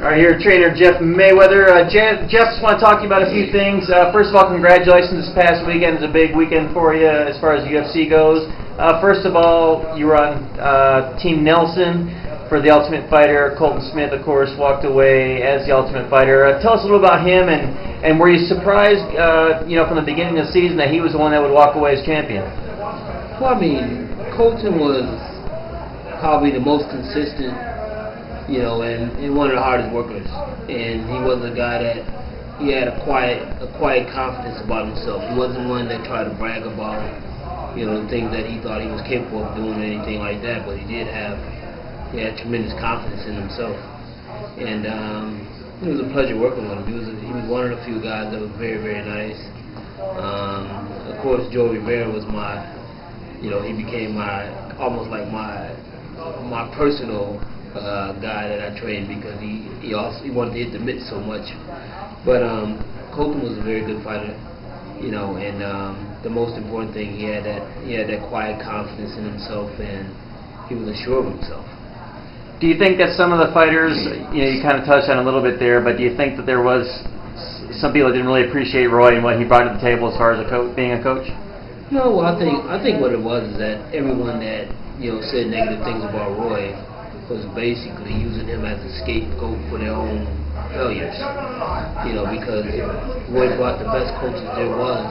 All right, here, trainer Jeff Mayweather. Jeff, just want to talk to you about a few things. First of all, congratulations. This past weekend is a big weekend for you as far as UFC goes. First of all, you were on Team Nelson for The Ultimate Fighter. Colton Smith, of course, walked away as The Ultimate Fighter. Tell us a little about him, and were you surprised, from the beginning of the season that he was the one that would walk away as champion? Well, I mean, Colton was probably the most consistent, and one of the hardest workers. And he was a guy that he had a quiet confidence about himself. He wasn't one that tried to brag about, the things that he thought he was capable of doing or anything like that. But he had tremendous confidence in himself. And it was a pleasure working with him. He was one of the few guys that was very, very nice. Of course, Joe Rivera was he became almost like my personal guy that I trained, because he wanted to hit the mitts so much. But Colton was a very good fighter, and the most important thing, he had that quiet confidence in himself, and he was assured of himself. Do you think that some of the fighters, you kind of touched on a little bit there, but do you think that there was some people that didn't really appreciate Roy and what he brought to the table as far as being a coach? No, well, I think what it was is that everyone that said negative things about Roy was basically using him as a scapegoat for their own failures. Because Roy brought the best coaches there was,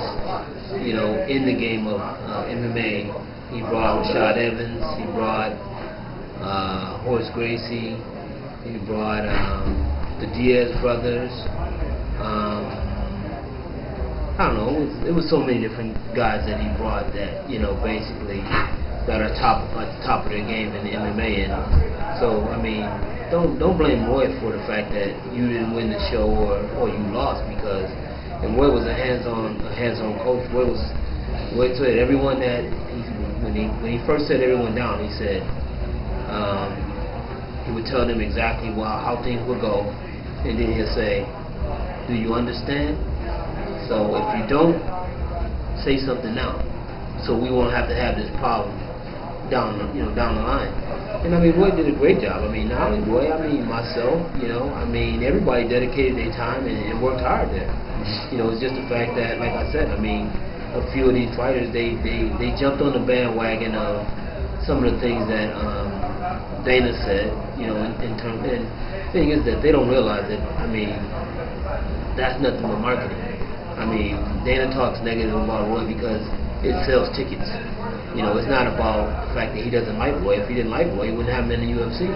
in the game of MMA. He brought Rashad Evans, he brought Horace Gracie, he brought the Diaz brothers. I don't know, it was so many different guys that he brought that, basically that are at the top of their game in the MMA. And so, I mean, don't blame Roy for the fact that you didn't win the show or you lost, because Roy was a hands-on coach. Roy said everyone that when he first set everyone down, he said he would tell them exactly how things would go, and then he'll say, "Do you understand? So if you don't, say something now, so we won't have to have this problem down the line." And I mean, Roy did a great job. I mean, not only Roy, I mean myself. Everybody dedicated their time and worked hard there. It's just the fact that, like I said, I mean, a few of these fighters they jumped on the bandwagon of some of the things that Dana said. In terms, and the thing is that they don't realize that. I mean, that's nothing but marketing. I mean, Dana talks negative about Roy because it sells tickets. It's not about the fact that he doesn't like Roy. If he didn't like Roy, he wouldn't have him in the UFC.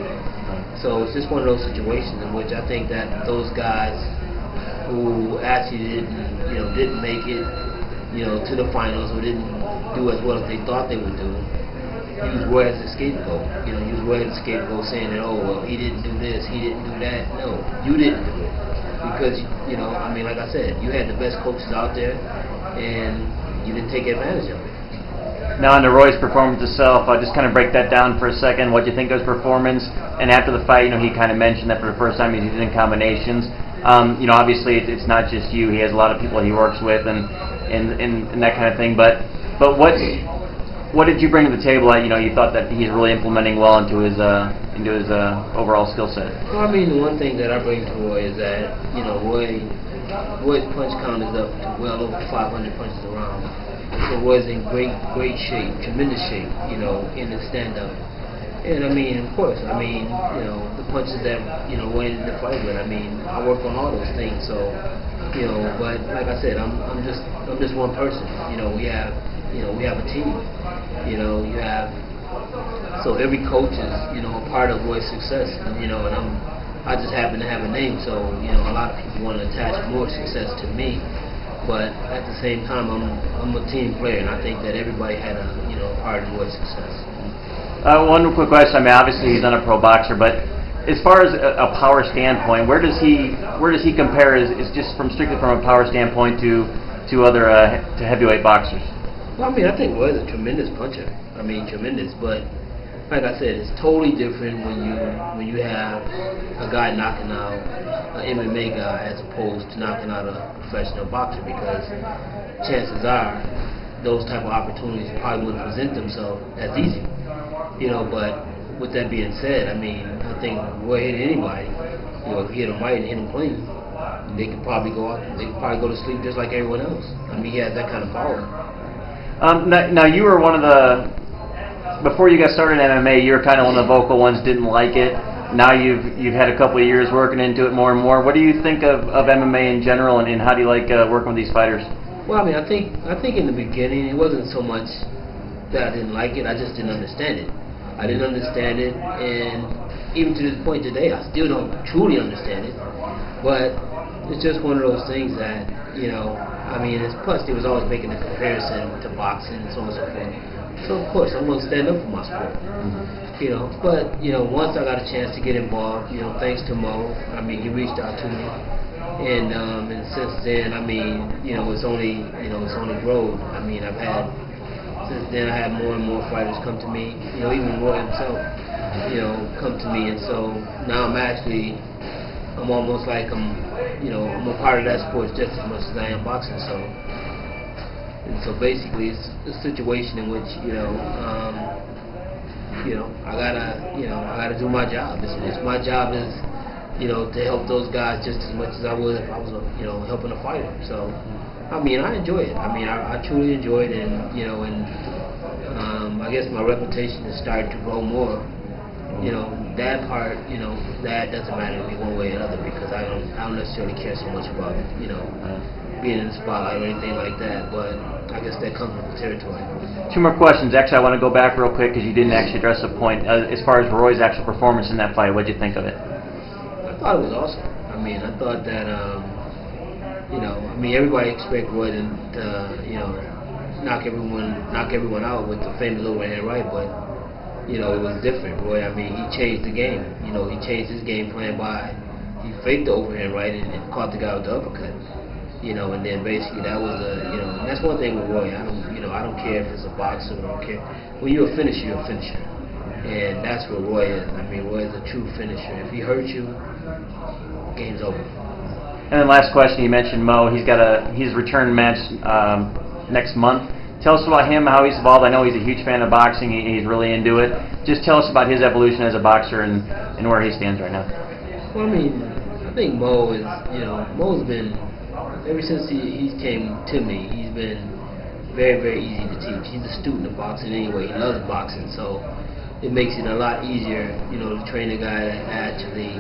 So it's just one of those situations in which I think that those guys who actually didn't make it, to the finals, or didn't do as well as they thought they would do, use Roy as a scapegoat. Use Roy as a scapegoat, saying that, oh, well, he didn't do this, he didn't do that. No, you didn't do it. Because, I mean, like I said, you had the best coaches out there, and you didn't take advantage of it. Now, on Roy's performance itself, I'll just kind of break that down for a second. What do you think of his performance? And after the fight, he kind of mentioned that for the first time he's using combinations. Obviously, it's not just you. He has a lot of people he works with and that kind of thing. But what did you bring to the table that you thought that he's really implementing well into his overall skill set? Well, I mean, the one thing that I bring to Roy is that Roy's punch count is up to well over 500 punches a round. So Roy's in great shape, tremendous shape, in his stand-up. And I mean, of course, the punches that Roy in the fight with. I mean, I work on all those things. So, but like I said, I'm just one person. We have a team. So every coach is a part of Roy's success. And I just happen to have a name. So a lot of people want to attach more success to me. But at the same time, I'm a team player, and I think that everybody had a part in Roy's success. One quick question. I mean, obviously he's not a pro boxer, but as far as a power standpoint, where does he compare? Is just strictly from a power standpoint to other to heavyweight boxers? Well, I mean, I think Roy's a tremendous puncher. I mean, tremendous, but like I said, it's totally different when you have a guy knocking out an MMA guy as opposed to knocking out a professional boxer, because chances are those type of opportunities probably wouldn't present themselves as easy. But with that being said, I mean, I think Roy hit anybody. If he hit him right and hit him clean, they could probably go out. They could probably go to sleep just like everyone else. I mean, he has that kind of power. Now you were one of the, before you got started in MMA, you were kind of one of the vocal ones, didn't like it. Now you've had a couple of years working into it more and more. What do you think of MMA in general, and how do you like working with these fighters? Well, I mean, I think in the beginning it wasn't so much that I didn't like it. I just didn't understand it. I didn't understand it, and even to this point today, I still don't truly understand it. But it's just one of those things that, I mean, plus they was always making a comparison to boxing and so on and so forth. So of course I'm going to stand up for my sport. But once I got a chance to get involved, thanks to Mo, I mean, he reached out to me, and since then, I mean, it's only grown. I mean, since then I had more and more fighters come to me, even Roy himself, come to me, and so now I'm almost like I'm a part of that sport just as much as I am boxing. So basically it's a situation in which I gotta do my job. It's my job is to help those guys just as much as I would if I was helping a fighter. So I mean, I enjoy it. I mean, I truly enjoy it, and I guess my reputation has started to grow more. That part, that doesn't matter to me one way or another, because I don't necessarily care so much about being in the spotlight or anything like that. But I guess that comes with the territory. Two more questions. Actually, I want to go back real quick because you didn't actually address the point. As far as Roy's actual performance in that fight, what did you think of it? I thought it was awesome. I mean, I thought that I mean, everybody expect Roy to knock everyone out with the famous overhand right, but it was different. Roy, I mean, he changed the game. He changed his game plan by he faked the overhand right and caught the guy with the uppercut. And then basically that was and that's one thing with Roy. I don't care if it's a boxer. I don't care. When you're a finisher, you're a finisher, and that's what Roy is. I mean, Roy is a true finisher. If he hurts you, game's over. And then last question, you mentioned Mo. He's got his return match next month. Tell us about him, how he's evolved. I know he's a huge fan of boxing. He's really into it. Just tell us about his evolution as a boxer and where he stands right now. Well, I mean, I think Mo is, Mo's been, ever since he came to me, he's been very, very easy to teach. He's a student of boxing anyway. He loves boxing, so it makes it a lot easier, to train a guy that actually,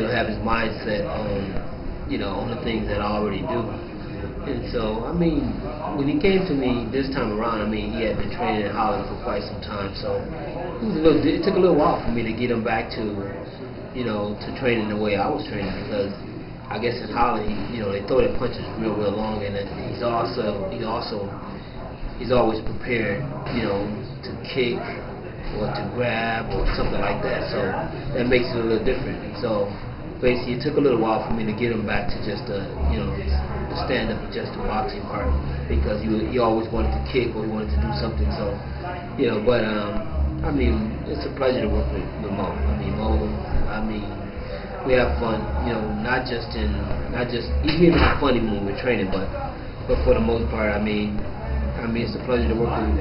have his mindset on, on the things that I already do. And so, I mean, when he came to me this time around, I mean, he had been training in Holland for quite some time, so it took a little while for me to get him back to, to training the way I was training, because I guess in Holland, they throw their punches real, real long, and he's always prepared, to kick or to grab or something like that. So that makes it a little different. So basically, it took a little while for me to get him back to just the stand up, just the boxing part, because he always wanted to kick or he wanted to do something. So but I mean, it's a pleasure to work with Mo. I mean, we have fun, not just he may have funny when we're training, but for the most part, I mean, it's a pleasure to work with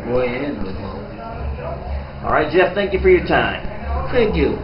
Roy and with Mo. All right, Jeff, thank you for your time. Thank you.